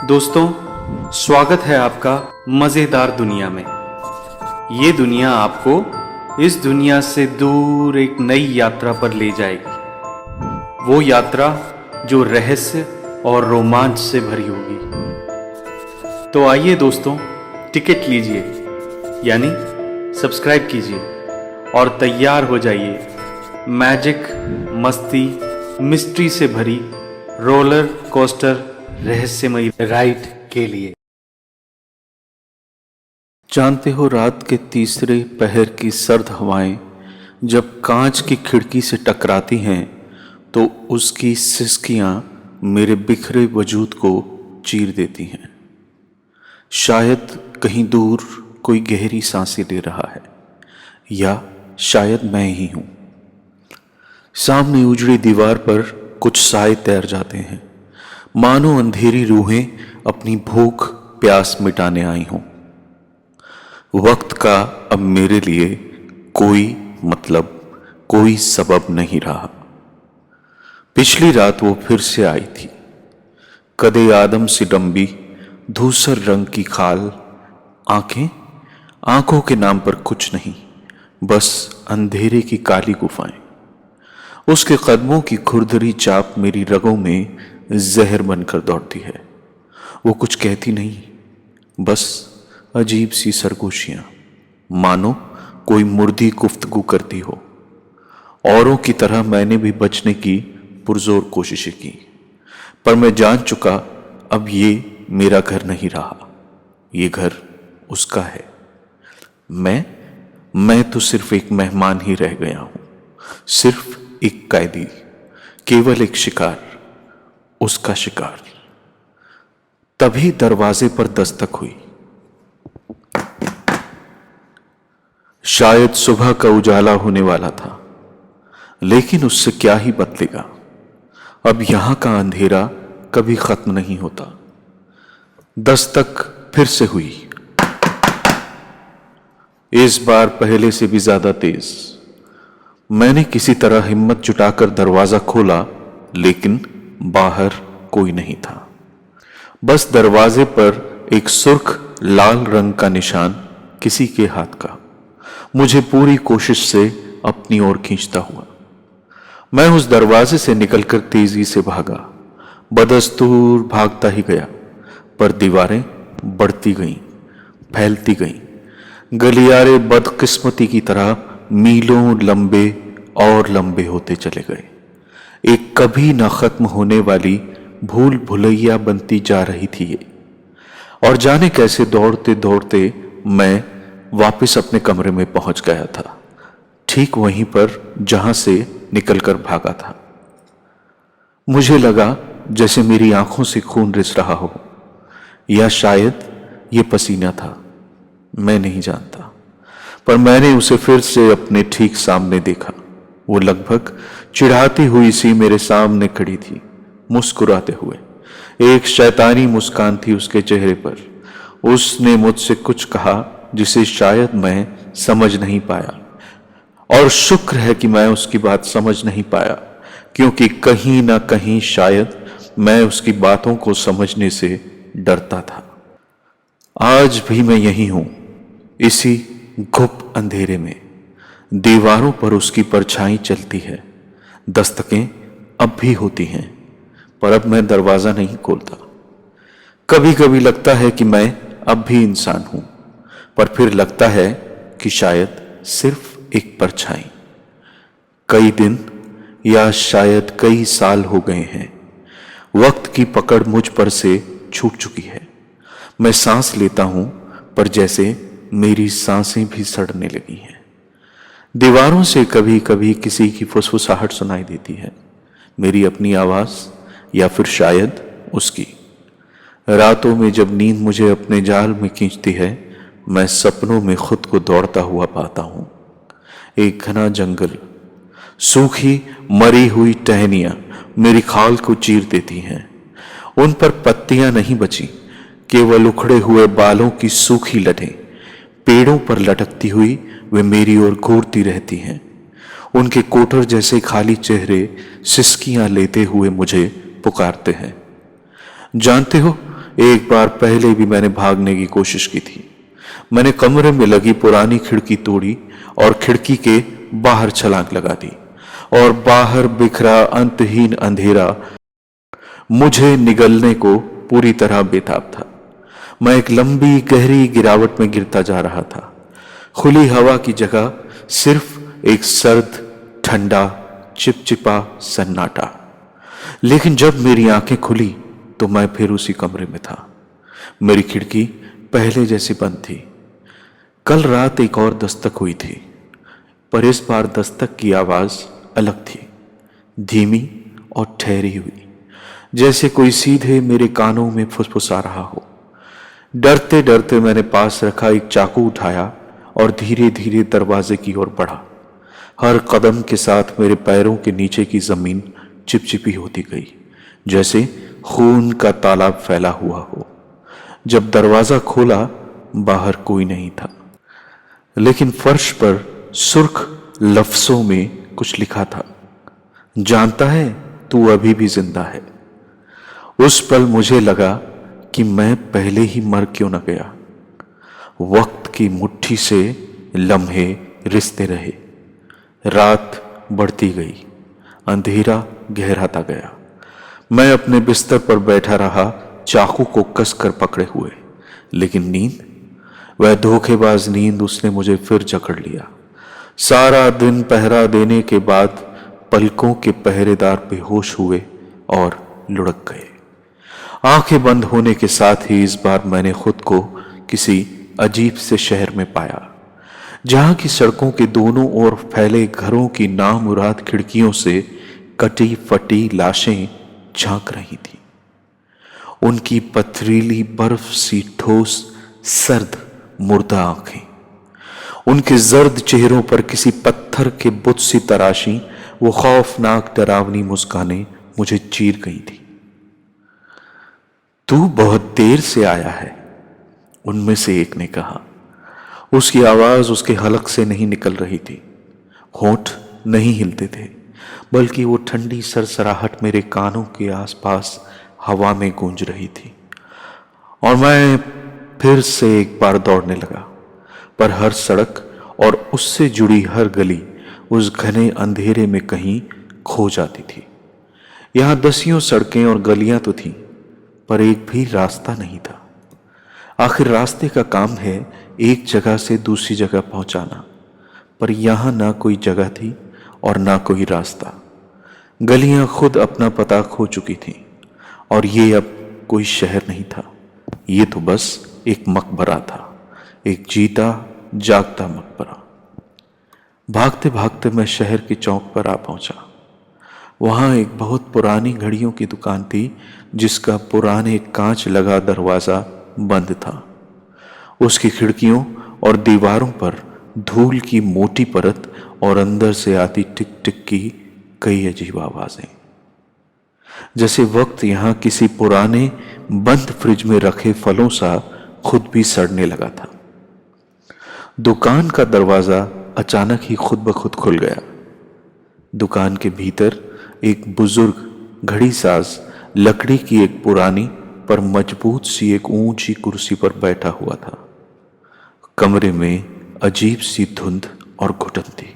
दोस्तों, स्वागत है आपका मज़ेदार दुनिया में। ये दुनिया आपको इस दुनिया से दूर एक नई यात्रा पर ले जाएगी। वो यात्रा जो रहस्य और रोमांच से भरी होगी। तो आइए दोस्तों, टिकट लीजिए, यानी सब्सक्राइब कीजिए और तैयार हो जाइए मैजिक, मस्ती, मिस्ट्री से भरी रोलर कोस्टर रहस्यमयी राइड के लिए। जानते हो, रात के तीसरे पहर की सर्द हवाएं जब कांच की खिड़की से टकराती हैं तो उसकी सिसकियां मेरे बिखरे वजूद को चीर देती हैं। शायद कहीं दूर कोई गहरी सांसें ले रहा है, या शायद मैं ही हूं। सामने उजड़ी दीवार पर कुछ साए तैर जाते हैं, मानो अंधेरी रूहें अपनी भूख प्यास मिटाने आई हों। वक्त का अब मेरे लिए कोई मतलब, कोई सबब नहीं रहा। पिछली रात वो फिर से आई थी, कदे आदम सी लंबी, धूसर रंग की खाल, आंखों के नाम पर कुछ नहीं, बस अंधेरे की काली गुफाएं। उसके कदमों की खुरदरी चाप मेरी रगों में जहर बनकर दौड़ती है। वो कुछ कहती नहीं, बस अजीब सी सरगोशियां, मानो कोई मुर्दी गुफ्तगू करती हो। औरों की तरह मैंने भी बचने की पुरजोर कोशिशें की, पर मैं जान चुका अब ये मेरा घर नहीं रहा, ये घर उसका है। मैं तो सिर्फ एक मेहमान ही रह गया हूं, सिर्फ एक कैदी, केवल एक शिकार, उसका शिकार। तभी दरवाजे पर दस्तक हुई। शायद सुबह का उजाला होने वाला था, लेकिन उससे क्या ही बदलेगा। अब यहां का अंधेरा कभी खत्म नहीं होता। दस्तक फिर से हुई, इस बार पहले से भी ज्यादा तेज। मैंने किसी तरह हिम्मत जुटाकर दरवाजा खोला, लेकिन बाहर कोई नहीं था। बस दरवाजे पर एक सुर्ख लाल रंग का निशान, किसी के हाथ का, मुझे पूरी कोशिश से अपनी ओर खींचता हुआ। मैं उस दरवाजे से निकलकर तेजी से भागा, बदस्तूर भागता ही गया, पर दीवारें बढ़ती गईं, फैलती गईं। गलियारे बदकिस्मती की तरह मीलों लंबे और लंबे होते चले गए। एक कभी न खत्म होने वाली भूल भुलैया बनती जा रही थी ये। और जाने कैसे दौड़ते दौड़ते मैं वापस अपने कमरे में पहुंच गया था, ठीक वहीं पर जहां से निकलकर भागा था। मुझे लगा जैसे मेरी आंखों से खून रिस रहा हो, या शायद ये पसीना था, मैं नहीं जानता। पर मैंने उसे फिर से अपने ठीक सामने देखा। वो लगभग चिढ़ाती हुई सी मेरे सामने खड़ी थी, मुस्कुराते हुए। एक शैतानी मुस्कान थी उसके चेहरे पर। उसने मुझसे कुछ कहा जिसे शायद मैं समझ नहीं पाया, और शुक्र है कि मैं उसकी बात समझ नहीं पाया, क्योंकि कहीं ना कहीं शायद मैं उसकी बातों को समझने से डरता था। आज भी मैं यही हूं, इसी घुप अंधेरे में। दीवारों पर उसकी परछाई चलती है, दस्तकें अब भी होती हैं, पर अब मैं दरवाजा नहीं खोलता। कभी कभी लगता है कि मैं अब भी इंसान हूं, पर फिर लगता है कि शायद सिर्फ एक परछाई। कई दिन या शायद कई साल हो गए हैं, वक्त की पकड़ मुझ पर से छूट चुकी है। मैं सांस लेता हूं, पर जैसे मेरी सांसें भी सड़ने लगी हैं। दीवारों से कभी कभी किसी की फुसफुसाहट सुनाई देती है, मेरी अपनी आवाज या फिर शायद उसकी। रातों में जब नींद मुझे अपने जाल में खींचती है, मैं सपनों में खुद को दौड़ता हुआ पाता हूं। एक घना जंगल, सूखी मरी हुई टहनियां मेरी खाल को चीर देती हैं। उन पर पत्तियां नहीं बची, केवल उखड़े हुए बालों की सूखी लटें। पेड़ों पर लटकती हुई वे मेरी ओर घूरती रहती हैं। उनके कोटर जैसे खाली चेहरे सिसकियां लेते हुए मुझे पुकारते हैं। जानते हो, एक बार पहले भी मैंने भागने की कोशिश की थी। मैंने कमरे में लगी पुरानी खिड़की तोड़ी और खिड़की के बाहर छलांग लगा दी, और बाहर बिखरा अंतहीन अंधेरा मुझे निगलने को पूरी तरह बेताब था। मैं एक लंबी गहरी गिरावट में गिरता जा रहा था। खुली हवा की जगह सिर्फ एक सर्द, ठंडा, चिपचिपा सन्नाटा। लेकिन जब मेरी आंखें खुली तो मैं फिर उसी कमरे में था। मेरी खिड़की पहले जैसी बंद थी। कल रात एक और दस्तक हुई थी, पर इस बार दस्तक की आवाज अलग थी, धीमी और ठहरी हुई, जैसे कोई सीधे मेरे कानों में फुसफुसा रहा हो। डरते डरते मैंने पास रखा एक चाकू उठाया और धीरे धीरे दरवाजे की ओर बढ़ा। हर कदम के साथ मेरे पैरों के नीचे की जमीन चिपचिपी होती गई, जैसे खून का तालाब फैला हुआ हो। जब दरवाजा खोला, बाहर कोई नहीं था, लेकिन फर्श पर सुर्ख लफ्जों में कुछ लिखा था, जानता है तू अभी भी जिंदा है। उस पल मुझे लगा कि मैं पहले ही मर क्यों न गया। वक्त की मुट्ठी से लम्हे रिश्ते रहे। रात बढ़ती गई, अंधेरा गहराता गया। मैं अपने बिस्तर पर बैठा रहा, चाकू को कसकर पकड़े हुए। लेकिन नींद, वह धोखेबाज नींद, उसने मुझे फिर जकड़ लिया। सारा दिन पहरा देने के बाद पलकों के पहरेदार बेहोश हुए और लुढ़क गए। आंखें बंद होने के साथ ही इस बार मैंने खुद को किसी अजीब से शहर में पाया, जहां की सड़कों के दोनों ओर फैले घरों की नामुराद खिड़कियों से कटी फटी लाशें झांक रही थी। उनकी पथरीली बर्फ सी ठोस सर्द मुर्दा आंखें, उनके जर्द चेहरों पर किसी पत्थर के बुत सी तराशी वो खौफनाक डरावनी मुस्कानें मुझे चीर गई थी। तू बहुत देर से आया है, उनमें से एक ने कहा। उसकी आवाज उसके हलक से नहीं निकल रही थी। होंठ नहीं हिलते थे, बल्कि वो ठंडी सरसराहट मेरे कानों के आसपास हवा में गूंज रही थी। और मैं फिर से एक बार दौड़ने लगा, पर हर सड़क और उससे जुड़ी हर गली उस घने अंधेरे में कहीं खो जाती थी। यहां दसियों सड़कें और गलियां तो थीं, पर एक भी रास्ता नहीं था। आखिर रास्ते का काम है एक जगह से दूसरी जगह पहुंचाना, पर यहां ना कोई जगह थी और ना कोई रास्ता। गलियां खुद अपना पता खो चुकी थीं, और ये अब कोई शहर नहीं था, ये तो बस एक मकबरा था, एक जीता जागता मकबरा। भागते भागते मैं शहर के चौक पर आ पहुंचा। वहां एक बहुत पुरानी घड़ियों की दुकान थी, जिसका पुराने कांच लगा दरवाजा बंद था। उसकी खिड़कियों और दीवारों पर धूल की मोटी परत और अंदर से आती टिक टिक की कई अजीब आवाजें, जैसे वक्त यहां किसी पुराने बंद फ्रिज में रखे फलों सा खुद भी सड़ने लगा था। दुकान का दरवाजा अचानक ही खुद ब खुद खुल गया। दुकान के भीतर एक बुजुर्ग घड़ी साज लकड़ी की एक पुरानी पर मजबूत सी एक ऊंची कुर्सी पर बैठा हुआ था। कमरे में अजीब सी धुंध और घुटन थी।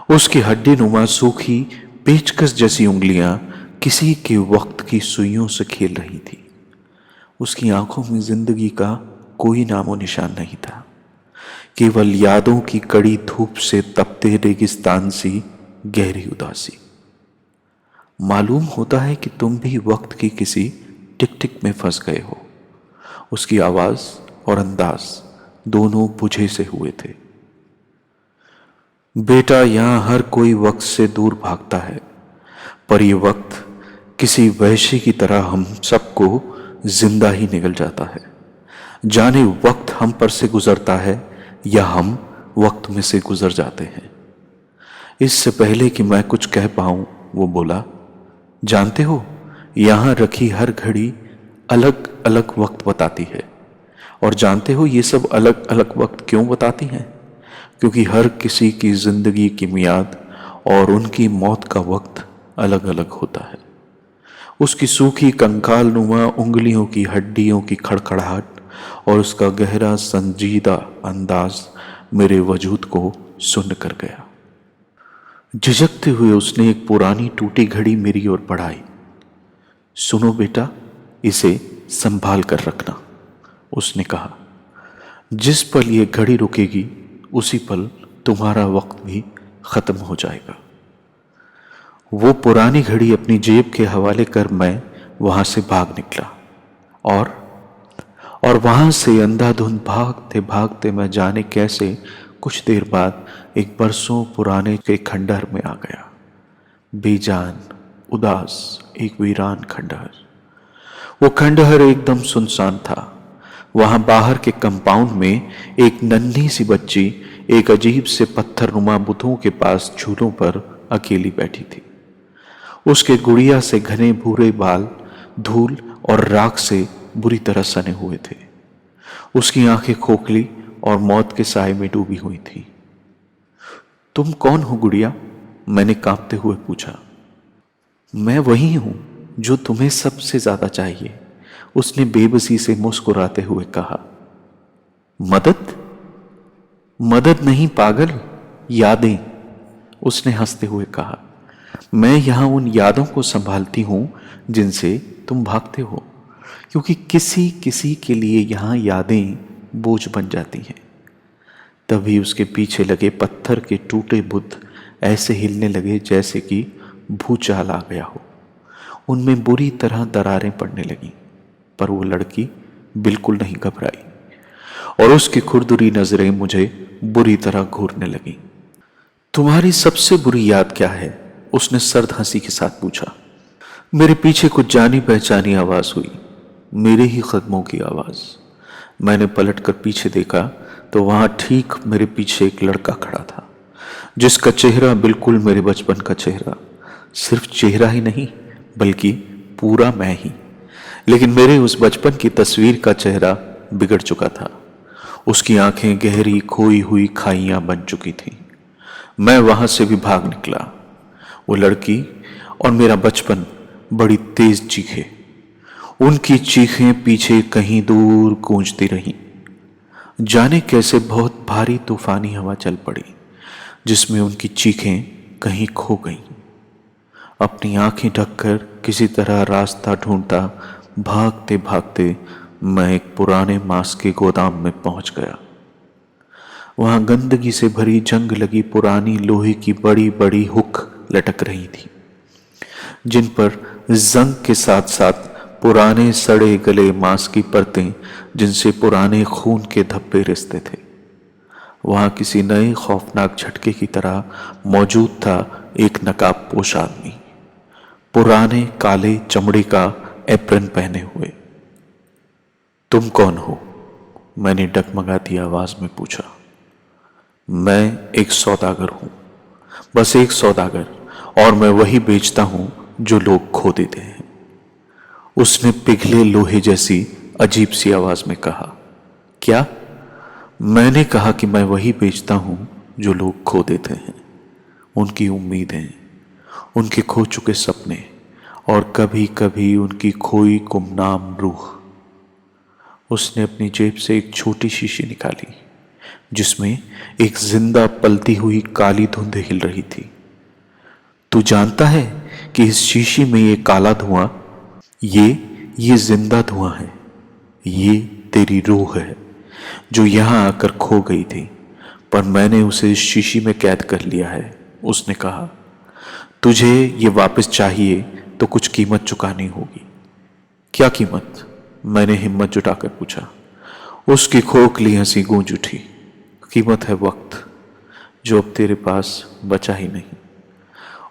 उसकी हड्डी नुमा सूखी पेचकस जैसी उंगलियां किसी के वक्त की सुइयों से खेल रही थी। उसकी आंखों में जिंदगी का कोई नामो निशान नहीं था, केवल यादों की कड़ी धूप से तपते रेगिस्तान सी गहरी उदासी। मालूम होता है कि तुम भी वक्त की किसी टिक टिक में फंस गए हो। उसकी आवाज और अंदाज दोनों बुझे से हुए थे। बेटा, यहां हर कोई वक्त से दूर भागता है, पर यह वक्त किसी वहशी की तरह हम सबको जिंदा ही निगल जाता है। जाने वक्त हम पर से गुजरता है या हम वक्त में से गुजर जाते हैं। इससे पहले कि मैं कुछ कह पाऊं, वो बोला, जानते हो, यहां रखी हर घड़ी अलग अलग वक्त बताती है। और जानते हो ये सब अलग अलग वक्त क्यों बताती हैं? क्योंकि हर किसी की जिंदगी की मियाद और उनकी मौत का वक्त अलग अलग होता है। उसकी सूखी कंकाल नुमा उंगलियों की हड्डियों की खड़खड़ाहट और उसका गहरा संजीदा अंदाज मेरे वजूद को सुन्न कर गया। झिझकते हुए उसने एक पुरानी टूटी घड़ी मेरी ओर बढ़ाई। सुनो बेटा, इसे संभाल कर रखना, उसने कहा। जिस पल ये घड़ी रुकेगी उसी पल तुम्हारा वक्त भी खत्म हो जाएगा। वो पुरानी घड़ी अपनी जेब के हवाले कर मैं वहां से भाग निकला और वहां से अंधाधुंध भागते भागते मैं जाने कैसे कुछ देर बाद एक बरसों पुराने के खंडहर में आ गया। बेजान, उदास, एक वीरान खंडहर। वो खंडहर एकदम सुनसान था। वहां बाहर के कंपाउंड में एक नन्ही सी बच्ची एक अजीब से पत्थरनुमा बुतों के पास झूलों पर अकेली बैठी थी। उसके गुड़िया से घने भूरे बाल धूल और राख से बुरी तरह सने हुए थे। उसकी आंखें खोखली और मौत के साए में डूबी हुई थी। तुम कौन हो गुड़िया? मैंने कांपते हुए पूछा। मैं वही हूं जो तुम्हें सबसे ज्यादा चाहिए, उसने बेबसी से मुस्कुराते हुए कहा। मदद? मदद नहीं पागल, यादें, उसने हंसते हुए कहा। मैं यहां उन यादों को संभालती हूं जिनसे तुम भागते हो, क्योंकि किसी किसी के लिए यहां यादें बोझ बन जाती हैं। तभी उसके पीछे लगे पत्थर के टूटे बुत ऐसे हिलने लगे जैसे कि भूचाल आ गया हो। उनमें बुरी तरह दरारें पड़ने लगीं, पर वो लड़की बिल्कुल नहीं घबराई और उसकी खुरदुरी नजरें मुझे बुरी तरह घूरने लगीं। तुम्हारी सबसे बुरी याद क्या है? उसने सर्द हंसी के साथ पूछा। मेरे पीछे कुछ जानी पहचानी आवाज हुई, मेरे ही कदमों की आवाज। मैंने पलटकर पीछे देखा तो वहां ठीक मेरे पीछे एक लड़का खड़ा था, जिसका चेहरा बिल्कुल मेरे बचपन का चेहरा, सिर्फ चेहरा ही नहीं बल्कि पूरा मैं ही। लेकिन मेरे उस बचपन की तस्वीर का चेहरा बिगड़ चुका था। उसकी आंखें गहरी खोई हुई खाइयां बन चुकी थीं। मैं वहां से भी भाग निकला। वो लड़की और मेरा बचपन बड़ी तेज चीखे। उनकी चीखें पीछे कहीं दूर गूंजती रहीं। जाने कैसे बहुत भारी तूफानी हवा चल पड़ी, जिसमें उनकी चीखें कहीं खो गईं। अपनी आंखें ढककर किसी तरह रास्ता ढूंढता भागते भागते मैं एक पुराने मांस के गोदाम में पहुंच गया। वहां गंदगी से भरी जंग लगी पुरानी लोहे की बड़ी बड़ी हुक लटक रही थी, जिन पर जंग के साथ साथ पुराने सड़े गले मांस की परतें, जिनसे पुराने खून के धब्बे रिसते थे। वहां किसी नए खौफनाक झटके की तरह मौजूद था एक नकाबपोश आदमी, पुराने काले चमड़े का एप्रन पहने हुए। तुम कौन हो? मैंने डगमगाती आवाज में पूछा। मैं एक सौदागर हूं, बस एक सौदागर, और मैं वही बेचता हूं जो लोग खो देते हैं, उसने पिघले लोहे जैसी अजीब सी आवाज में कहा। क्या? मैंने कहा कि मैं वही बेचता हूं जो लोग खो देते हैं, उनकी उम्मीदें, उनके खो चुके सपने और कभी कभी उनकी खोई गुमनाम रूह। उसने अपनी जेब से एक छोटी शीशी निकाली, जिसमें एक जिंदा पलती हुई काली धुंध हिल रही थी। तू जानता है कि इस शीशी में ये काला धुआं, ये जिंदा धुआं है। ये तेरी रूह है जो यहां आकर खो गई थी, पर मैंने उसे इस शीशी में कैद कर लिया है, उसने कहा। तुझे ये वापस चाहिए तो कुछ कीमत चुकानी होगी। क्या कीमत? मैंने हिम्मत जुटाकर पूछा। उसकी खोखली हंसी गूंज उठी। कीमत है वक्त, जो अब तेरे पास बचा ही नहीं।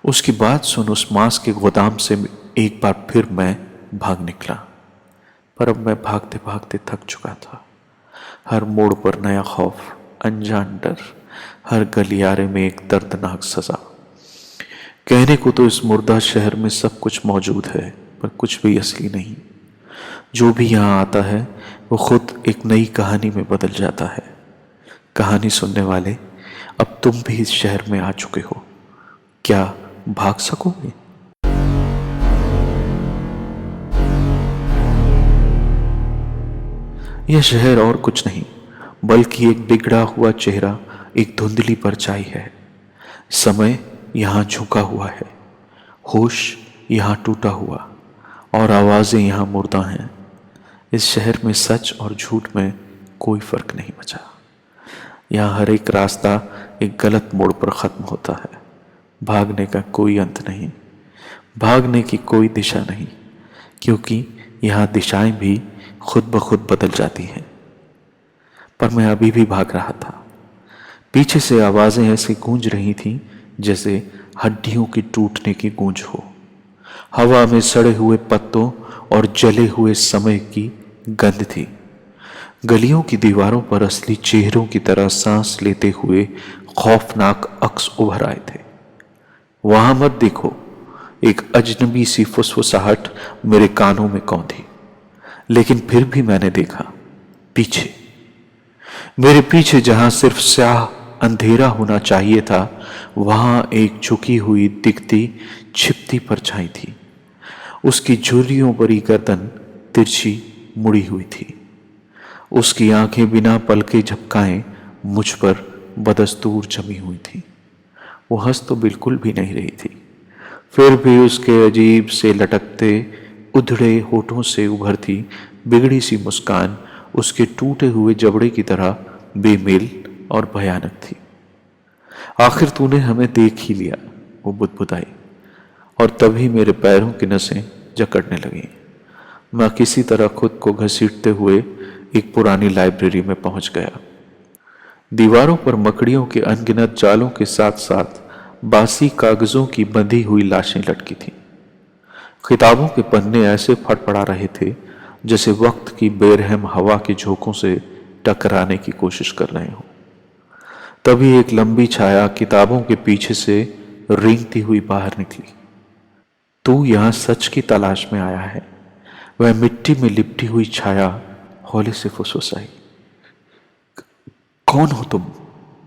उसकी बात सुन उस मांस के गोदाम से एक बार फिर मैं भाग निकला, पर अब मैं भागते भागते थक चुका था। हर मोड़ पर नया खौफ, अनजान डर, हर गलियारे में एक दर्दनाक सजा। कहने को तो इस मुर्दा शहर में सब कुछ मौजूद है, पर कुछ भी असली नहीं। जो भी यहाँ आता है वो खुद एक नई कहानी में बदल जाता है। कहानी सुनने वाले, अब तुम भी इस शहर में आ चुके हो, क्या भाग सकोगे? यह शहर और कुछ नहीं बल्कि एक बिगड़ा हुआ चेहरा, एक धुंधली परछाई है। समय यहाँ झुका हुआ है, होश यहाँ टूटा हुआ और आवाजें यहाँ मुर्दा हैं। इस शहर में सच और झूठ में कोई फर्क नहीं बचा। यहाँ हर एक रास्ता एक गलत मोड़ पर खत्म होता है। भागने का कोई अंत नहीं, भागने की कोई दिशा नहीं, क्योंकि यहाँ दिशाएं भी खुद ब खुद बदल जाती हैं। पर मैं अभी भी भाग रहा था। पीछे से आवाजें ऐसी गूंज रही थीं जैसे हड्डियों की टूटने की गूंज हो। हवा में सड़े हुए पत्तों और जले हुए समय की गंध थी। गलियों की दीवारों पर असली चेहरों की तरह सांस लेते हुए खौफनाक अक्स उभर आए थे। वहां मत देखो, एक अजनबी सी फुसफुसाहट मेरे कानों में कौंधी। लेकिन फिर भी मैंने देखा, पीछे, मेरे पीछे जहां सिर्फ स्याह अंधेरा होना चाहिए था, वहां एक झुकी हुई दिखती छिपती परछाई थी। उसकी झुर्रियों भरी गर्दन तिरछी मुड़ी हुई थी। उसकी आंखें बिना पलके झपकाए मुझ पर बदस्तूर जमी हुई थी। वो हंस तो बिल्कुल भी नहीं रही थी, फिर भी उसके अजीब से लटकते उधड़े होठों से उभरती बिगड़ी सी मुस्कान उसके टूटे हुए जबड़े की तरह बेमेल और भयानक थी। आखिर तूने हमें देख ही लिया, वो बुदबुदाई, और तभी मेरे पैरों की नसें जकड़ने लगी। मैं किसी तरह खुद को घसीटते हुए एक पुरानी लाइब्रेरी में पहुंच गया। दीवारों पर मकड़ियों के अनगिनत जालों के साथ साथ बासी कागजों की बंधी हुई लाशें लटकी थीं। किताबों के पन्ने ऐसे फड़फड़ा रहे थे जैसे वक्त की बेरहम हवा के झोंकों से टकराने की कोशिश कर रहे हों। तभी एक लंबी छाया किताबों के पीछे से रेंगती हुई बाहर निकली। तू यहां सच की तलाश में आया है, वह मिट्टी में लिपटी हुई छाया हौले से फुसफुसाई। कौन हो तुम?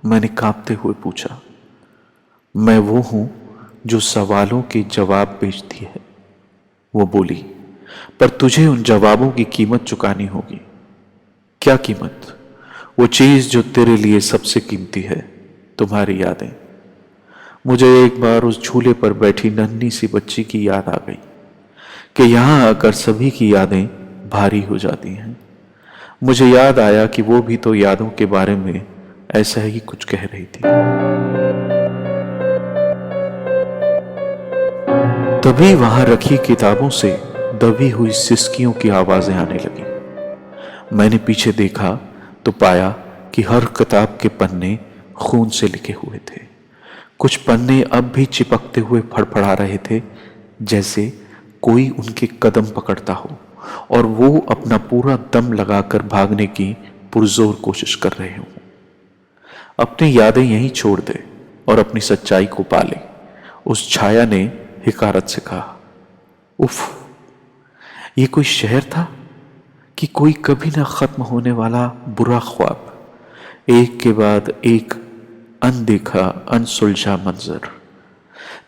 मैंने कांपते हुए पूछा। मैं वो हूं जो सवालों के जवाब बेचती है, वो बोली, पर तुझे उन जवाबों की कीमत चुकानी होगी। क्या कीमत? वो चीज जो तेरे लिए सबसे कीमती है, तुम्हारी यादें। मुझे एक बार उस झूले पर बैठी नन्ही सी बच्ची की याद आ गई कि यहां आकर सभी की यादें भारी हो जाती हैं। मुझे याद आया कि वो भी तो यादों के बारे में ऐसा ही कुछ कह रही थी। तभी वहां रखी किताबों से दबी हुई सिसकियों की आवाजें आने लगी। मैंने पीछे देखा तो पाया कि हर किताब के पन्ने खून से लिखे हुए थे। कुछ पन्ने अब भी चिपकते हुए फड़फड़ा रहे थे जैसे कोई उनके कदम पकड़ता हो और वो अपना पूरा दम लगाकर भागने की पुरजोर कोशिश कर रहे हों। अपनी यादें यहीं छोड़ दे और अपनी सच्चाई को पाले, उस छाया ने हिकारत से कहा। उफ, ये कोई शहर था कि कोई कभी ना खत्म होने वाला बुरा ख्वाब, एक के बाद एक अनदेखा अनसुलझा मंजर।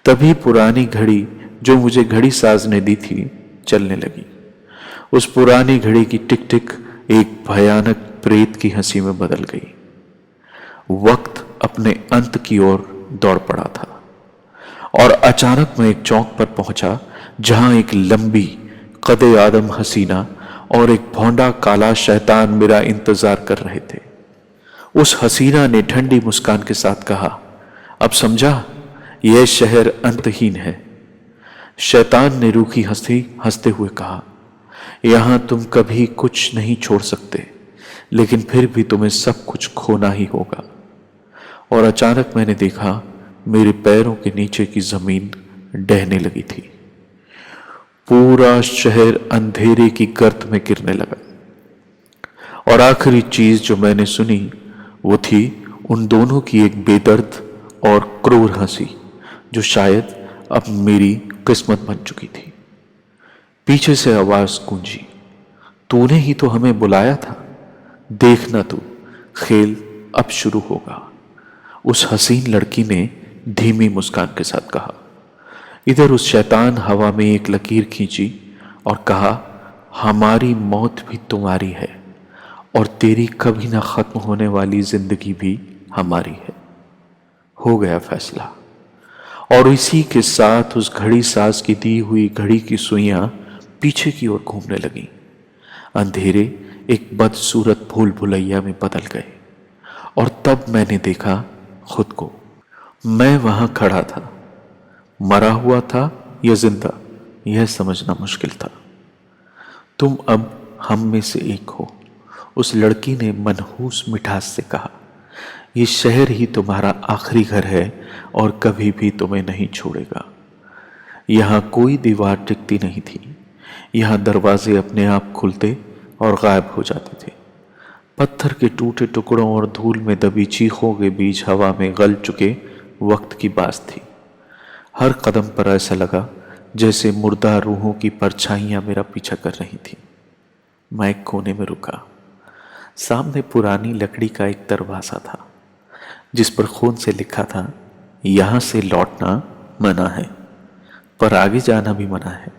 तभी पुरानी घड़ी जो मुझे घड़ी साज ने दी थी चलने लगी। उस पुरानी घड़ी की टिक टिक एक भयानक प्रेत की हंसी में बदल गई। वक्त अपने अंत की ओर दौड़ पड़ा था और अचानक मैं एक चौक पर पहुंचा जहां एक लंबी कदे आदम हसीना और एक भौंडा काला शैतान मेरा इंतजार कर रहे थे। उस हसीना ने ठंडी मुस्कान के साथ कहा, अब समझा, यह शहर अंतहीन है। शैतान ने रूखी हंसते हुए कहा, यहां तुम कभी कुछ नहीं छोड़ सकते, लेकिन फिर भी तुम्हें सब कुछ खोना ही होगा। और अचानक मैंने देखा मेरे पैरों के नीचे की जमीन डहने लगी थी। पूरा शहर अंधेरे की गर्त में गिरने लगा और आखिरी चीज जो मैंने सुनी वो थी उन दोनों की एक बेदर्द और क्रूर हंसी जो शायद अब मेरी किस्मत बन चुकी थी। पीछे से आवाज गूंजी, तूने ही तो हमें बुलाया था, देखना तू, खेल अब शुरू होगा। उस हसीन लड़की ने धीमी मुस्कान के साथ कहा। इधर उस शैतान हवा में एक लकीर खींची और कहा, हमारी मौत भी तुम्हारी है और तेरी कभी ना खत्म होने वाली जिंदगी भी हमारी है। हो गया फैसला। और इसी के साथ उस घड़ी साज की दी हुई घड़ी की सुइयां पीछे की ओर घूमने लगी। अंधेरे एक बदसूरत भूल भुलैया में बदल गए और तब मैंने देखा खुद को। मैं वहां खड़ा था, मरा हुआ था या जिंदा यह समझना मुश्किल था। तुम अब हम में से एक हो, उस लड़की ने मनहूस मिठास से कहा। ये शहर ही तुम्हारा आखिरी घर है और कभी भी तुम्हें नहीं छोड़ेगा। यहां कोई दीवार टिकती नहीं थी। यहां दरवाजे अपने आप खुलते और गायब हो जाते थे। पत्थर के टूटे टुकड़ों और धूल में दबी चीखों के बीच हवा में गल चुके वक्त की बात थी। हर कदम पर ऐसा लगा जैसे मुर्दा रूहों की परछाइयां मेरा पीछा कर रही थी। मैं एक कोने में रुका। सामने पुरानी लकड़ी का एक दरवाजा था जिस पर खून से लिखा था, यहां से लौटना मना है पर आगे जाना भी मना है।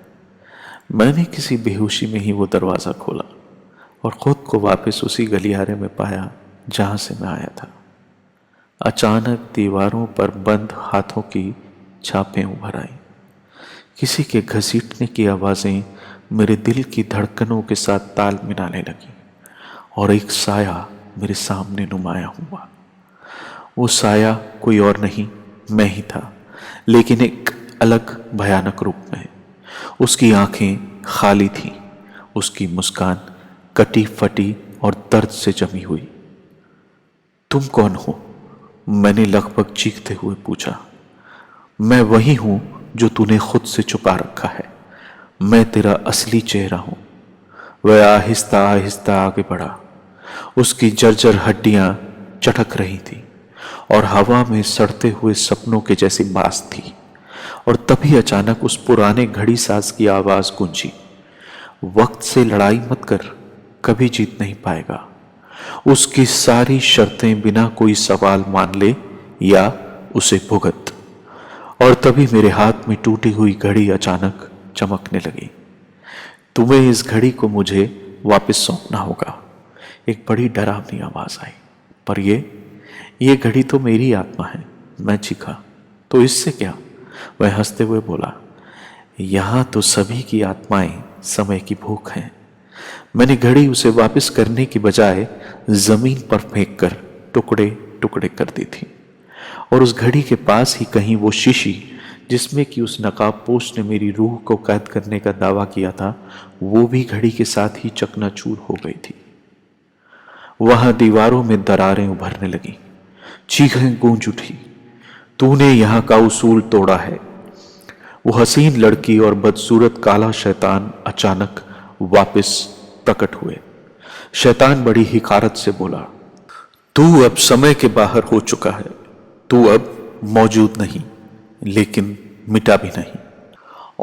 मैंने किसी बेहोशी में ही वो दरवाजा खोला और खुद को वापस उसी गलियारे में पाया जहां से मैं आया था। अचानक दीवारों पर बंद हाथों की छापें उभर आई। किसी के घसीटने की आवाजें मेरे दिल की धड़कनों के साथ ताल मिलाने लगी और एक साया मेरे सामने नुमाया हुआ। वो साया कोई और नहीं, मैं ही था, लेकिन एक अलग भयानक रूप में। उसकी आंखें खाली थीं, उसकी मुस्कान कटी फटी और दर्द से जमी हुई। तुम कौन हो? मैंने लगभग चीखते हुए पूछा। मैं वही हूं जो तूने खुद से छुपा रखा है। मैं तेरा असली चेहरा हूं। वह आहिस्ता आहिस्ता आगे बढ़ा। उसकी जर्जर हड्डियां चटक रही थी और हवा में सड़ते हुए सपनों के जैसी बास थी। और तभी अचानक उस पुराने घड़ी साज की आवाज गूंजी, वक्त से लड़ाई मत कर, कभी जीत नहीं पाएगा। उसकी सारी शर्तें बिना कोई सवाल मान ले या उसे भुगत। और तभी मेरे हाथ में टूटी हुई घड़ी अचानक चमकने लगी। तुम्हें इस घड़ी को मुझे वापस सौंपना होगा। एक बड़ी डरावनी आवाज आई। पर ये घड़ी तो मेरी आत्मा है, मैं चीखा। तो इससे क्या? वह हंसते हुए बोला, यहां तो सभी की आत्माएं समय की भूख हैं। मैंने घड़ी उसे वापस करने की बजाय जमीन पर फेंक कर टुकड़े टुकड़े कर दी थी। और उस घड़ी के पास ही कहीं वो शीशी जिसमें कि उस नकाबपोश ने मेरी रूह को कैद करने का दावा किया था, वो भी घड़ी के साथ ही चकनाचूर हो गई थी। वहां दीवारों में दरारें उभरने लगी, चीखें गूंज उठी, तूने यहां का उसूल तोड़ा है। वो हसीन लड़की और बदसूरत काला शैतान अचानक वापस प्रकट हुए। शैतान बड़ी हिकारत से बोला, तू अब समय के बाहर हो चुका है। तू अब मौजूद नहीं, लेकिन मिटा भी नहीं।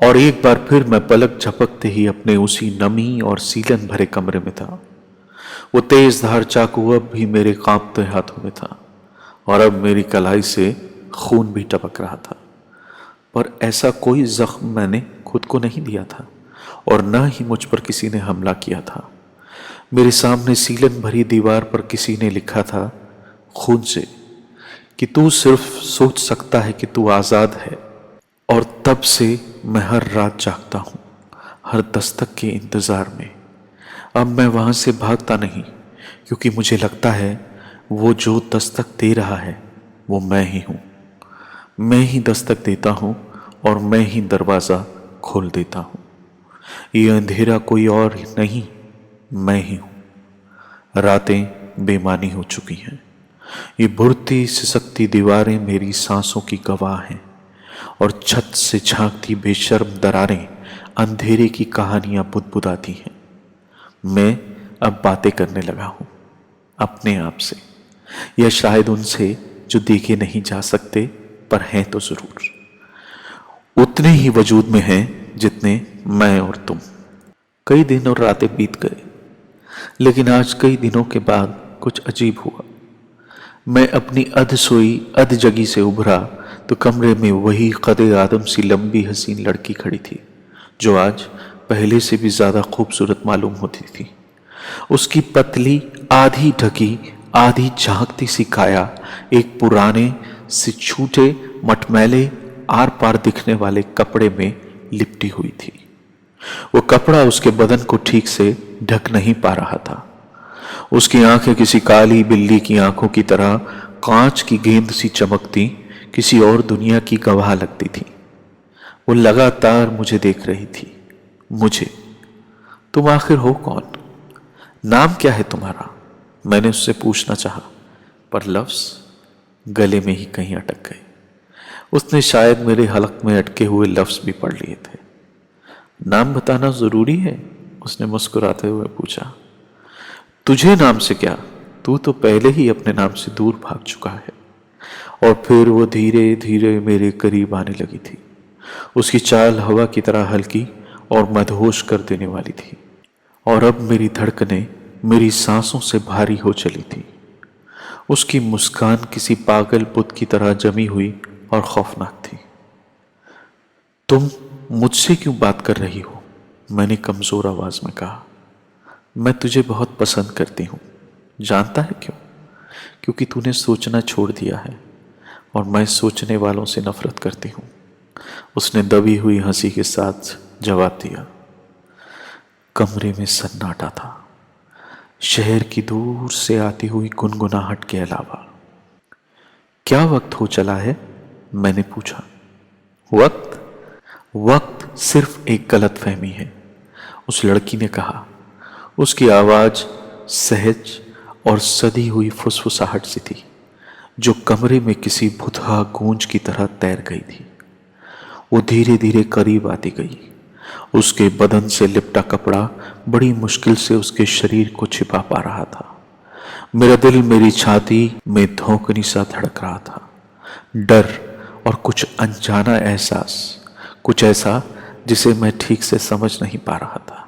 और एक बार फिर मैं पलक झपकते ही अपने उसी नमी और सीलन भरे कमरे में था। वो तेज धार चाकू अब भी मेरे कांपते हाथों में था और अब मेरी कलाई से खून भी टपक रहा था। पर ऐसा कोई जख्म मैंने खुद को नहीं दिया था और न ही मुझ पर किसी ने हमला किया था। मेरे सामने सीलन भरी दीवार पर किसी ने लिखा था खून से कि तू सिर्फ सोच सकता है कि तू आजाद है। और तब से मैं हर रात जागता हूं, हर दस्तक के इंतजार में। अब मैं वहां से भागता नहीं, क्योंकि मुझे लगता है वो जो दस्तक दे रहा है वो मैं ही हूं। मैं ही दस्तक देता हूं और मैं ही दरवाजा खोल देता हूं। ये अंधेरा कोई और नहीं, मैं ही हूं। रातें बेमानी हो चुकी हैं। ये बुढ़ती सिसकती दीवारें मेरी सांसों की गवाह हैं और छत से झांकती बेशर्म दरारें अंधेरे की कहानियां बुदबुदाती हैं। मैं अब बातें करने लगा हूं अपने आप से, या शायद उनसे जो देखे नहीं जा सकते पर हैं तो जरूर। उतने ही वजूद में हैं जितने मैं और तुम। कई दिन और रातें बीत गए, लेकिन आज कई दिनों के बाद कुछ अजीब हुआ। मैं अपनी अध सोई अध जगी से उभरा तो कमरे में वही कदे आदम सी लंबी हसीन लड़की खड़ी थी, जो आज पहले से भी ज्यादा खूबसूरत मालूम होती थी। उसकी पतली आधी ढकी आधी झांकती सी काया एक पुराने से छूटे मटमैले आर पार दिखने वाले कपड़े में लिपटी हुई थी। वो कपड़ा उसके बदन को ठीक से ढक नहीं पा रहा था। उसकी आंखें किसी काली बिल्ली की आंखों की तरह कांच की गेंद सी चमकती किसी और दुनिया की गवाह लगती थी। वो लगातार मुझे देख रही थी। मुझे, तुम आखिर हो कौन? नाम क्या है तुम्हारा? मैंने उससे पूछना चाहा, पर लफ्ज गले में ही कहीं अटक गए। उसने शायद मेरे हलक में अटके हुए लफ्ज भी पढ़ लिए थे। नाम बताना जरूरी है? उसने मुस्कुराते हुए पूछा। तुझे नाम से क्या? तू तो पहले ही अपने नाम से दूर भाग चुका है। और फिर वो धीरे धीरे मेरे करीब आने लगी थी। उसकी चाल हवा की तरह हल्की और मदहोश कर देने वाली थी। और अब मेरी धड़कनें मेरी सांसों से भारी हो चली थी। उसकी मुस्कान किसी पागल बुत की तरह जमी हुई और खौफनाक थी। तुम मुझसे क्यों बात कर रही हो? मैंने कमजोर आवाज में कहा। मैं तुझे बहुत पसंद करती हूं। जानता है क्यों? क्योंकि तूने सोचना छोड़ दिया है और मैं सोचने वालों से नफरत करती हूं। उसने दबी हुई हंसी के साथ जवाब दिया। कमरे में सन्नाटा था, शहर की दूर से आती हुई गुनगुनाहट के अलावा। क्या वक्त हो चला है? मैंने पूछा। वक्त? वक्त सिर्फ एक गलतफहमी है, उस लड़की ने कहा। उसकी आवाज सहज और सदी हुई फुसफुसाहट सी थी, जो कमरे में किसी भुतहा गूंज की तरह तैर गई थी। वो धीरे धीरे करीब आती गई। उसके बदन से लिपटा कपड़ा बड़ी मुश्किल से उसके शरीर को छिपा पा रहा था। मेरा दिल मेरी छाती में धोंकनी सा धड़क रहा था। डर और कुछ अनजाना एहसास, कुछ ऐसा जिसे मैं ठीक से समझ नहीं पा रहा था।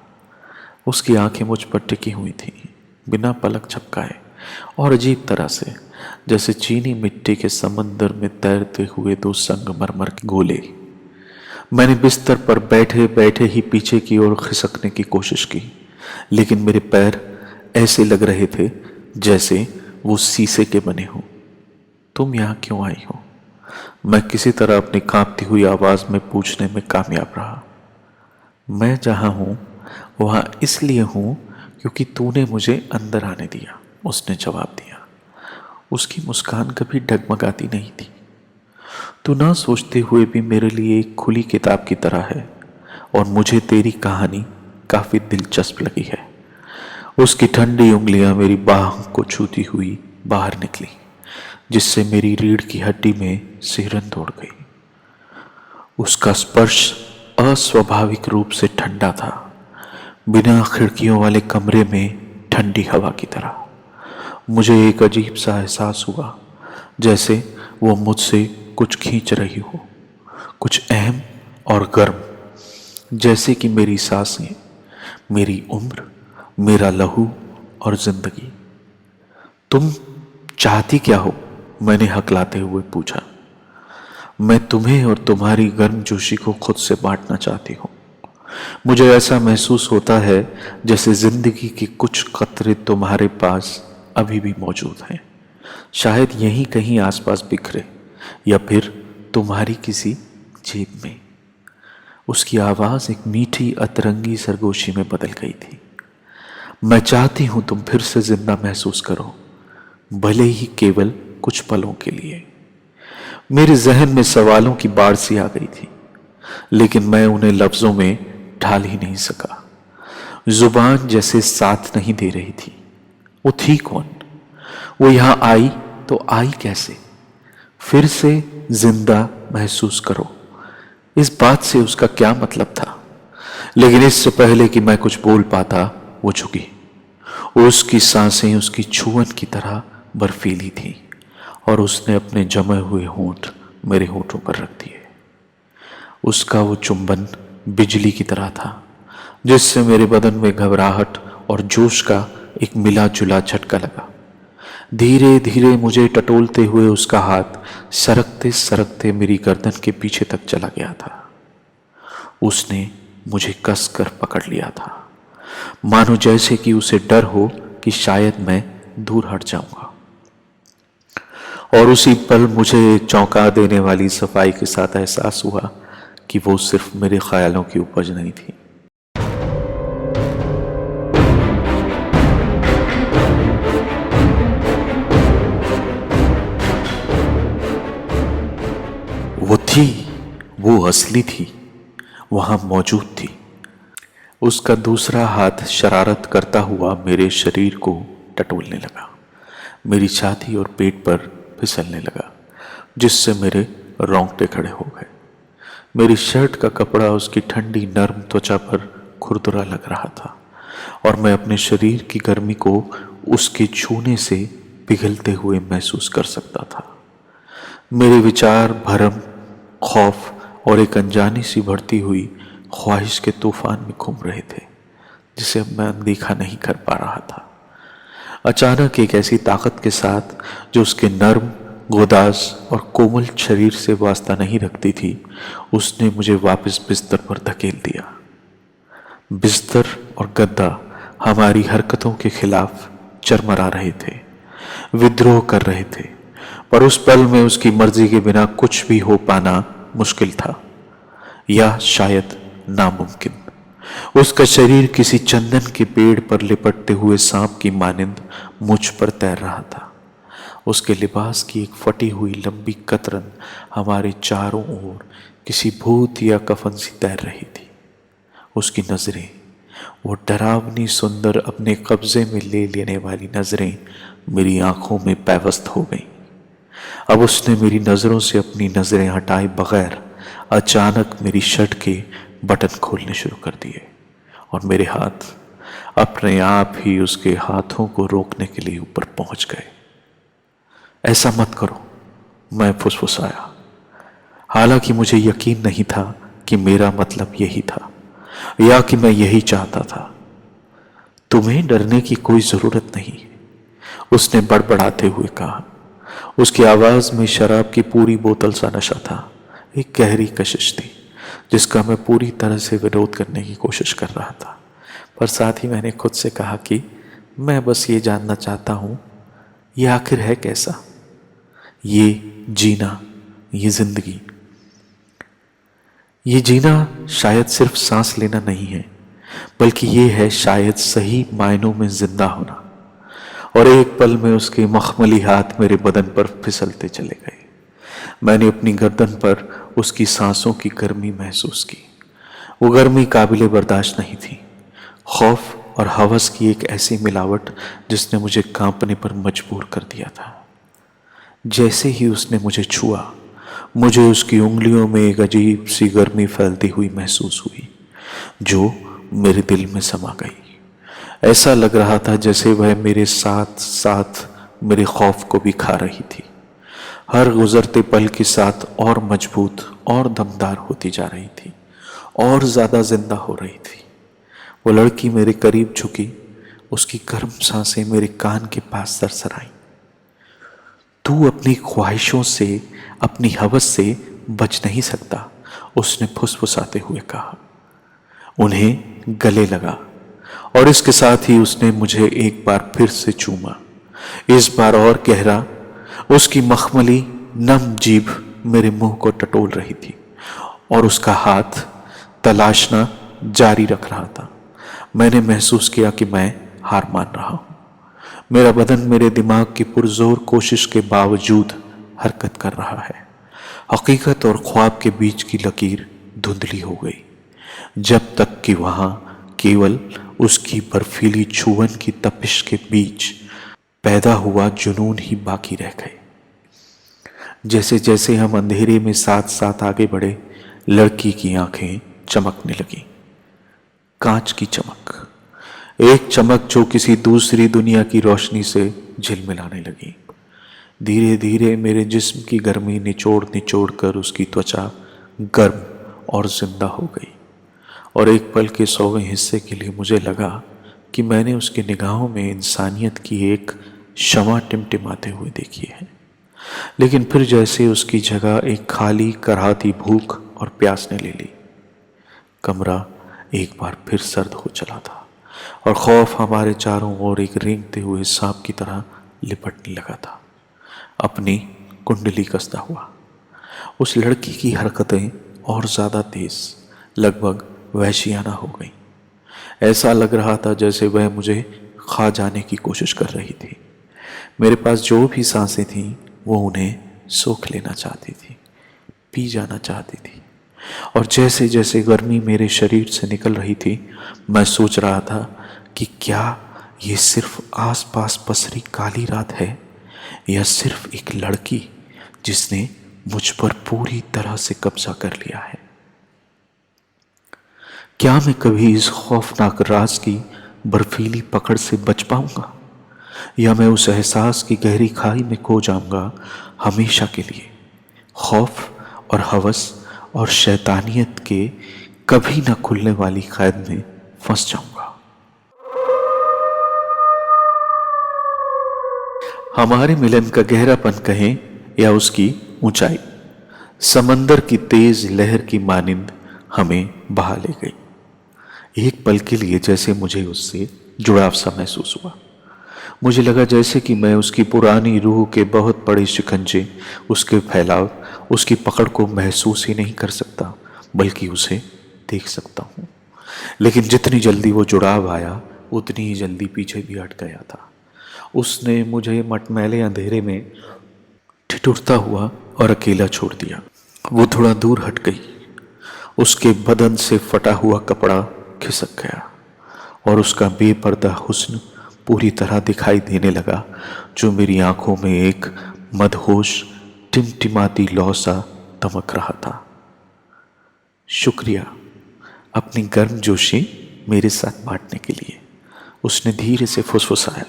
उसकी आंखें मुझ पर टिकी हुई थीं, बिना पलक झपकाए और अजीब तरह से, जैसे चीनी मिट्टी के समंदर में तैरते हुए दो संगमरमर के गोले। मैंने बिस्तर पर बैठे बैठे ही पीछे की ओर खिसकने की कोशिश की, लेकिन मेरे पैर ऐसे लग रहे थे जैसे वो शीशे के बने हों। तुम यहाँ क्यों आई हो? मैं किसी तरह अपनी कांपती हुई आवाज में पूछने में कामयाब रहा। मैं जहां हूं वहां इसलिए हूं क्योंकि तूने मुझे अंदर आने दिया, उसने जवाब दिया। उसकी मुस्कान कभी डगमगाती नहीं थी। तू ना सोचते हुए भी मेरे लिए एक खुली किताब की तरह है और मुझे तेरी कहानी काफी दिलचस्प लगी है। उसकी ठंडी उंगलियां मेरी बाह को छूती हुई बाहर निकली, जिससे मेरी रीढ़ की हड्डी में सिहरन दौड़ गई। उसका स्पर्श अस्वाभाविक रूप से ठंडा था, बिना खिड़कियों वाले कमरे में ठंडी हवा की तरह। मुझे एक अजीब सा एहसास हुआ, जैसे वो मुझसे कुछ खींच रही हो, कुछ अहम और गर्म, जैसे कि मेरी सांसें, मेरी उम्र, मेरा लहू और जिंदगी। तुम चाहती क्या हो? मैंने हकलाते हुए पूछा। मैं तुम्हें और तुम्हारी गर्मजोशी को खुद से बांटना चाहती हूँ। मुझे ऐसा महसूस होता है जैसे जिंदगी के कुछ कतरे तुम्हारे पास अभी भी मौजूद हैं, शायद यहीं कहीं आसपास बिखरे, या फिर तुम्हारी किसी जेब में। उसकी आवाज एक मीठी अतरंगी सरगोशी में बदल गई थी। मैं चाहती हूं तुम फिर से जिंदा महसूस करो, भले ही केवल कुछ पलों के लिए। मेरे जहन में सवालों की बाढ़ सी आ गई थी, लेकिन मैं उन्हें लफ्जों में ढाल ही नहीं सका। जुबान जैसे साथ नहीं दे रही थी। वो थी कौन? वो यहां आई तो आई कैसे? फिर से जिंदा महसूस करो, इस बात से उसका क्या मतलब था? लेकिन इससे पहले कि मैं कुछ बोल पाता, वो झुकी। उसकी सांसें उसकी छुअन की तरह बर्फीली थी और उसने अपने जमे हुए होंठ मेरे होंठों पर रख दिए। उसका वो चुंबन बिजली की तरह था, जिससे मेरे बदन में घबराहट और जोश का एक मिला जुला झटका लगा। धीरे धीरे मुझे टटोलते हुए उसका हाथ सरकते सरकते मेरी गर्दन के पीछे तक चला गया था। उसने मुझे कसकर पकड़ लिया था, मानो जैसे कि उसे डर हो कि शायद मैं दूर हट जाऊंगा। और उसी पल मुझे एक चौंका देने वाली सफाई के साथ एहसास हुआ कि वो सिर्फ मेरे ख्यालों की उपज नहीं थी। वो थी, वो असली थी, वहां मौजूद थी। उसका दूसरा हाथ शरारत करता हुआ मेरे शरीर को टटोलने लगा, मेरी छाती और पेट पर फिसलने लगा, जिससे मेरे रोंगटे खड़े हो गए। मेरी शर्ट का कपड़ा उसकी ठंडी नर्म त्वचा पर खुरदुरा लग रहा था और मैं अपने शरीर की गर्मी को उसके छूने से पिघलते हुए महसूस कर सकता था। मेरे विचार भरम, खौफ और एक अनजानी सी बढ़ती हुई ख्वाहिश के तूफान में घूम रहे थे, जिसे अब मैं अनदेखा नहीं कर पा रहा था। अचानक एक ऐसी ताकत के साथ जो उसके नर्म, गोदास और कोमल शरीर से वास्ता नहीं रखती थी, उसने मुझे वापस बिस्तर पर धकेल दिया। बिस्तर और गद्दा हमारी हरकतों के खिलाफ चरमरा रहे थे, विद्रोह कर रहे थे, पर उस पल में उसकी मर्जी के बिना कुछ भी हो पाना मुश्किल था, या शायद नामुमकिन। उसका शरीर किसी चंदन के पेड़ पर लिपटते हुए सांप की मानिंद मुझ पर तैर रहा था। उसके लिबास की एक फटी हुई लंबी कतरन हमारे चारों ओर किसी भूत या कफन सी तैर रही थी। उसकी नजरें, वो डरावनी सुंदर अपने कब्जे में ले लेने वाली नजरें मेरी आंखों में पैवस्त हो गईं। अब उसने मेरी नजरों से अपनी नजरें हटाए बगैर अचानक मेरी शर्ट के बटन खोलने शुरू कर दिए और मेरे हाथ अपने आप ही उसके हाथों को रोकने के लिए ऊपर पहुंच गए। ऐसा मत करो, मैं फुसफुसाया। हालांकि मुझे यकीन नहीं था कि मेरा मतलब यही था या कि मैं यही चाहता था। तुम्हें डरने की कोई जरूरत नहीं है, उसने बड़बड़ाते हुए कहा। उसकी आवाज में शराब की पूरी बोतल सा नशा था, एक गहरी कशिश थी जिसका मैं पूरी तरह से विरोध करने की कोशिश कर रहा था, पर साथ ही मैंने खुद से कहा कि मैं बस ये जानना चाहता हूं, ये आखिर है कैसा, ये जीना, ये जिंदगी। ये जीना शायद सिर्फ सांस लेना नहीं है, बल्कि ये है शायद सही मायनों में जिंदा होना। और एक पल में उसके मखमली हाथ मेरे बदन पर फिसलते चले गए। मैंने अपनी गर्दन पर उसकी सांसों की गर्मी महसूस की। वो गर्मी काबिले बर्दाश्त नहीं थी, खौफ और हवस की एक ऐसी मिलावट जिसने मुझे कांपने पर मजबूर कर दिया था। जैसे ही उसने मुझे छुआ, मुझे उसकी उंगलियों में एक अजीब सी गर्मी फैलती हुई महसूस हुई जो मेरे दिल में समा गई। ऐसा लग रहा था जैसे वह मेरे साथ साथ मेरे खौफ को भी खा रही थी, हर गुजरते पल के साथ और मजबूत और दमदार होती जा रही थी, और ज्यादा जिंदा हो रही थी। वो लड़की मेरे करीब झुकी, उसकी गर्म सांसें मेरे कान के पास सरसराई। तू अपनी ख्वाहिशों से, अपनी हवस से बच नहीं सकता, उसने फुसफुसाते हुए कहा। उन्हें गले लगा और इसके साथ ही उसने मुझे एक बार फिर से चूमा, इस बार और गहरा। उसकी मखमली नम जीभ मेरे मुंह को टटोल रही थी और उसका हाथ तलाशना जारी रख रहा था। मैंने महसूस किया कि मैं हार मान रहा हूं। मेरा बदन मेरे दिमाग की पुरजोर कोशिश के बावजूद हरकत कर रहा है। हकीकत और ख्वाब के बीच की लकीर धुंधली हो गई, जब तक कि वहां केवल उसकी बर्फीली छुअन की तपिश के बीच पैदा हुआ जुनून ही बाकी रह गए। जैसे जैसे हम अंधेरे में साथ साथ आगे बढ़े, लड़की की आंखें चमकने लगी, कांच की चमक, एक चमक जो किसी दूसरी दुनिया की रोशनी से झिलमिलाने लगी। धीरे धीरे मेरे जिस्म की गर्मी निचोड़ निचोड़ कर उसकी त्वचा गर्म और जिंदा हो गई, और एक पल के सोए हिस्से के लिए मुझे लगा कि मैंने उसकी निगाहों में इंसानियत की एक शमा टिमटिमाते हुए देखी है। लेकिन फिर जैसे उसकी जगह एक खाली कराहती भूख और प्यास ने ले ली। कमरा एक बार फिर सर्द हो चला था और खौफ हमारे चारों ओर एक रेंगते हुए सांप की तरह लिपटने लगा था, अपनी कुंडली कसता हुआ। उस लड़की की हरकतें और ज्यादा तेज, लगभग वहशियाना हो गई। ऐसा लग रहा था जैसे वह मुझे खा जाने की कोशिश कर रही थी। मेरे पास जो भी सांसें थीं वो उन्हें सोख लेना चाहती थी, पी जाना चाहती थी। और जैसे जैसे गर्मी मेरे शरीर से निकल रही थी, मैं सोच रहा था कि क्या ये सिर्फ आसपास पसरी काली रात है, या सिर्फ एक लड़की जिसने मुझ पर पूरी तरह से कब्जा कर लिया है। क्या मैं कभी इस खौफनाक राज की बर्फीली पकड़ से बच पाऊंगा, या मैं उस एहसास की गहरी खाई में खो जाऊंगा हमेशा के लिए, खौफ और हवस और शैतानियत के कभी न खुलने वाली कैद में फंस जाऊंगा। हमारे मिलन का गहरापन कहें या उसकी ऊंचाई, समंदर की तेज लहर की मानिंद हमें बहा ले गई। एक पल के लिए जैसे मुझे उससे जुड़ाव सा महसूस हुआ। मुझे लगा जैसे कि मैं उसकी पुरानी रूह के बहुत बड़े शिकंजे, उसके फैलाव, उसकी पकड़ को महसूस ही नहीं कर सकता, बल्कि उसे देख सकता हूँ। लेकिन जितनी जल्दी वो जुड़ाव आया, उतनी ही जल्दी पीछे भी हट गया था। उसने मुझे मटमैले अंधेरे में ठिठुरता हुआ और अकेला छोड़ दिया। वो थोड़ा दूर हट गई। उसके बदन से फटा हुआ कपड़ा खिसक गया और उसका बेपर्दा हुस्न पूरी तरह दिखाई देने लगा, जो मेरी आंखों में एक मदहोश टिमटिमाती लौ सा दमक रहा था। शुक्रिया अपनी गर्मजोशी मेरे साथ बांटने के लिए, उसने धीरे से फुसफुसाया।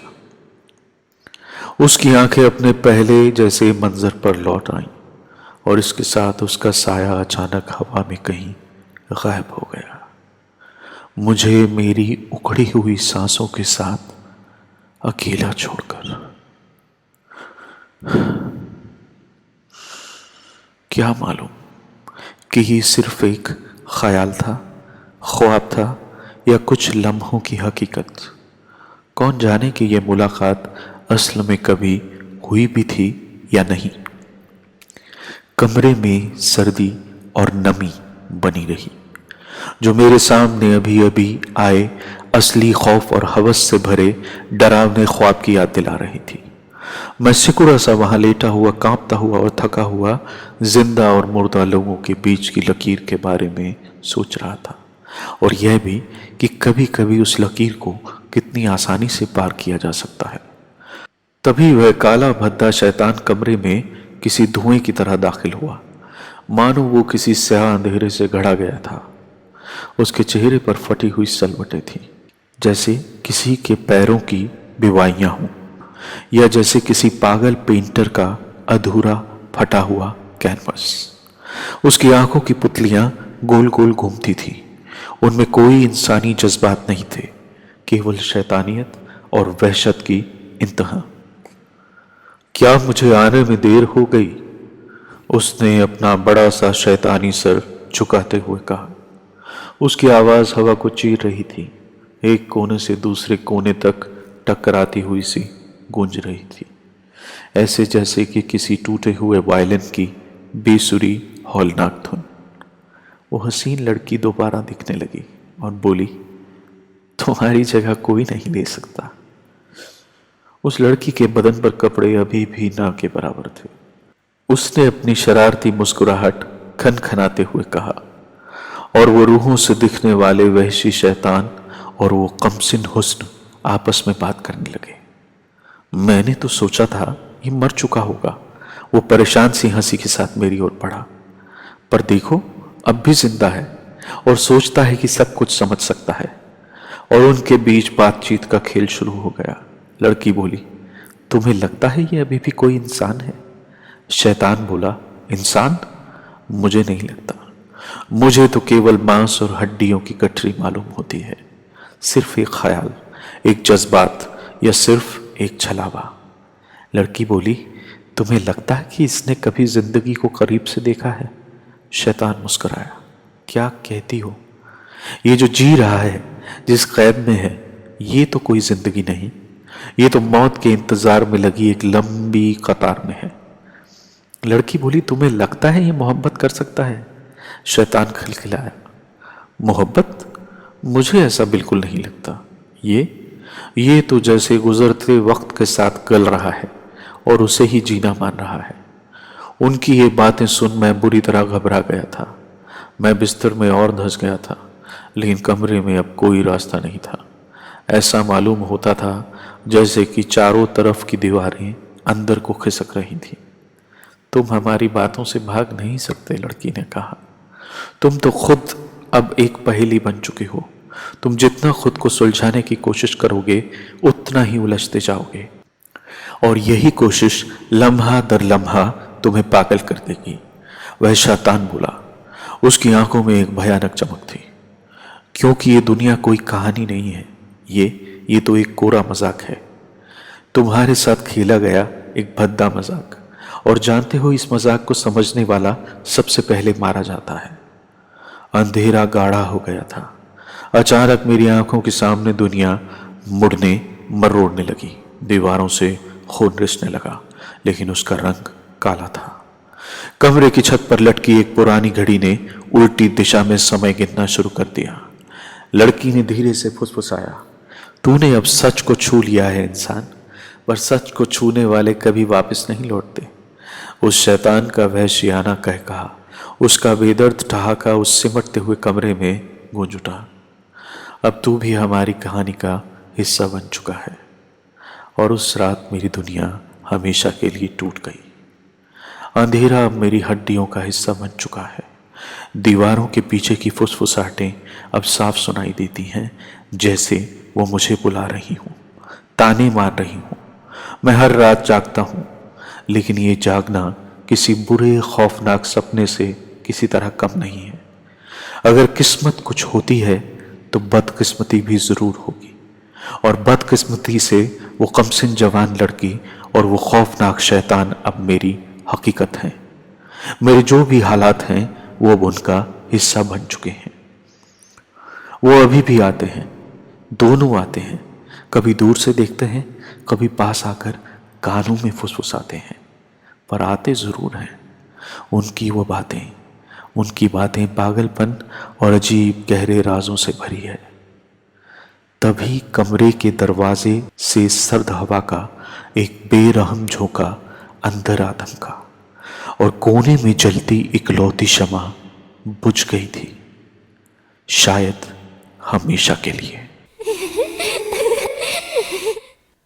उसकी आंखें अपने पहले जैसे मंजर पर लौट आईं और इसके साथ उसका साया अचानक हवा में कहीं गायब हो गया। मुझे मेरी उखड़ी हुई सांसों के साथ अकेला छोड़कर। क्या मालूम कि ये सिर्फ एक ख्याल था, ख्वाब था, या कुछ लम्हों की हकीकत। कौन जाने कि यह मुलाकात असल में कभी हुई भी थी या नहीं। कमरे में सर्दी और नमी बनी रही, जो मेरे सामने अभी अभी आए असली खौफ और हवस से भरे डरावने ख्वाब की याद दिला रही थी। मैं सिकुड़ा सा वहां लेटा हुआ, कांपता हुआ और थका हुआ, जिंदा और मुर्दा लोगों के बीच की लकीर के बारे में सोच रहा था, और यह भी कि कभी कभी उस लकीर को कितनी आसानी से पार किया जा सकता है। तभी वह काला भद्दा शैतान कमरे में किसी धुएं की तरह दाखिल हुआ, मानो वो किसी स्याह अंधेरे से घड़ा गया था। उसके चेहरे पर फटी हुई सलवटें थीं, जैसे किसी के पैरों की बिवाइयां हों, या जैसे किसी पागल पेंटर का अधूरा फटा हुआ कैनवस। उसकी आंखों की पुतलियां गोल गोल घूमती थीं। उनमें कोई इंसानी जज्बात नहीं थे, केवल शैतानियत और वहशत की इंतहा। क्या मुझे आने में देर हो गई? उसने अपना बड़ा सा शैतानी सर झुकाते हुए कहा। उसकी आवाज हवा को चीर रही थी, एक कोने से दूसरे कोने तक टकराती हुई सी गूंज रही थी, ऐसे जैसे कि किसी टूटे हुए वायलिन की बेसुरी हौलनाक धुन। वो हसीन लड़की दोबारा दिखने लगी और बोली, तुम्हारी जगह कोई नहीं ले सकता। उस लड़की के बदन पर कपड़े अभी भी ना के बराबर थे। उसने अपनी शरारती मुस्कुराहट खनखनाते हुए कहा, और वो रूहों से दिखने वाले वहशी शैतान और वो कमसिन हुस्न आपस में बात करने लगे। मैंने तो सोचा था ये मर चुका होगा। वो परेशान सी हंसी के साथ मेरी ओर बढ़ा, पर देखो अब भी जिंदा है और सोचता है कि सब कुछ समझ सकता है। और उनके बीच बातचीत का खेल शुरू हो गया। लड़की बोली, तुम्हें लगता है ये अभी भी कोई इंसान है? शैतान बोला, इंसान? मुझे नहीं लगता। मुझे तो केवल मांस और हड्डियों की गठरी मालूम होती है। सिर्फ एक ख्याल, एक जज्बात, या सिर्फ एक छलावा। लड़की बोली, तुम्हें लगता है कि इसने कभी जिंदगी को करीब से देखा है? शैतान मुस्कुराया, क्या कहती हो? ये जो जी रहा है, जिस कैद में है, ये तो कोई जिंदगी नहीं, ये तो मौत के इंतजार में लगी एक लंबी कतार में है। लड़की बोली, तुम्हें लगता है ये मोहब्बत कर सकता है? शैतान खिलखिलाया, मोहब्बत? मुझे ऐसा बिल्कुल नहीं लगता। ये तो जैसे गुजरते वक्त के साथ गल रहा है और उसे ही जीना मान रहा है। उनकी ये बातें सुन मैं बुरी तरह घबरा गया था। मैं बिस्तर में और धंस गया था, लेकिन कमरे में अब कोई रास्ता नहीं था। ऐसा मालूम होता था जैसे कि चारों तरफ की दीवारें अंदर को खिसक रही थी। तुम हमारी बातों से भाग नहीं सकते, लड़की ने कहा। तुम तो खुद अब एक पहेली बन चुके हो। तुम जितना खुद को सुलझाने की कोशिश करोगे उतना ही उलझते जाओगे, और यही कोशिश लम्हा दर लम्हा तुम्हें पागल कर देगी। वह शैतान बोला। उसकी आंखों में एक भयानक चमक थी, क्योंकि ये दुनिया कोई कहानी नहीं है, ये तो एक कोरा मजाक है। तुम्हारे साथ खेला गया एक भद्दा मजाक, और जानते हो इस मजाक को समझने वाला सबसे पहले मारा जाता है। अंधेरा गाढ़ा हो गया था। अचानक मेरी आंखों के सामने दुनिया मुड़ने मरोड़ने लगी। दीवारों से खून रिसने लगा, लेकिन उसका रंग काला था। कमरे की छत पर लटकी एक पुरानी घड़ी ने उल्टी दिशा में समय गिनना शुरू कर दिया। लड़की ने धीरे से फुसफुसाया, तूने अब सच को छू लिया है इंसान, पर सच को छूने वाले कभी वापस नहीं लौटते। उस शैतान का वहशियाना कह कहा, उसका बेदर्द ठहाका उस सिमटते हुए कमरे में गूंज उठा। अब तू भी हमारी कहानी का हिस्सा बन चुका है। और उस रात मेरी दुनिया हमेशा के लिए टूट गई। अंधेरा अब मेरी हड्डियों का हिस्सा बन चुका है। दीवारों के पीछे की फुसफुसाहटें अब साफ सुनाई देती हैं, जैसे वो मुझे बुला रही हूँ, ताने मार रही हूँ। मैं हर रात जागता हूँ, लेकिन ये जागना किसी बुरे खौफनाक सपने से किसी तरह कम नहीं है। अगर किस्मत कुछ होती है तो बदकिस्मती भी जरूर होगी, और बदकिस्मती से वो कमसिन जवान लड़की और वो खौफनाक शैतान अब मेरी हकीकत हैं। मेरे जो भी हालात हैं वो अब उनका हिस्सा बन चुके हैं। वो अभी भी आते हैं, दोनों आते हैं। कभी दूर से देखते हैं, कभी पास आकर कानों में फुसफुसाते हैं, पर आते जरूर हैं। उनकी बातें पागलपन और अजीब गहरे राजों से भरी है। तभी कमरे के दरवाजे से सर्द हवा का एक बेरहम झोंका अंदर आ धमका, और कोने में जलती इकलौती शमा बुझ गई थी, शायद हमेशा के लिए।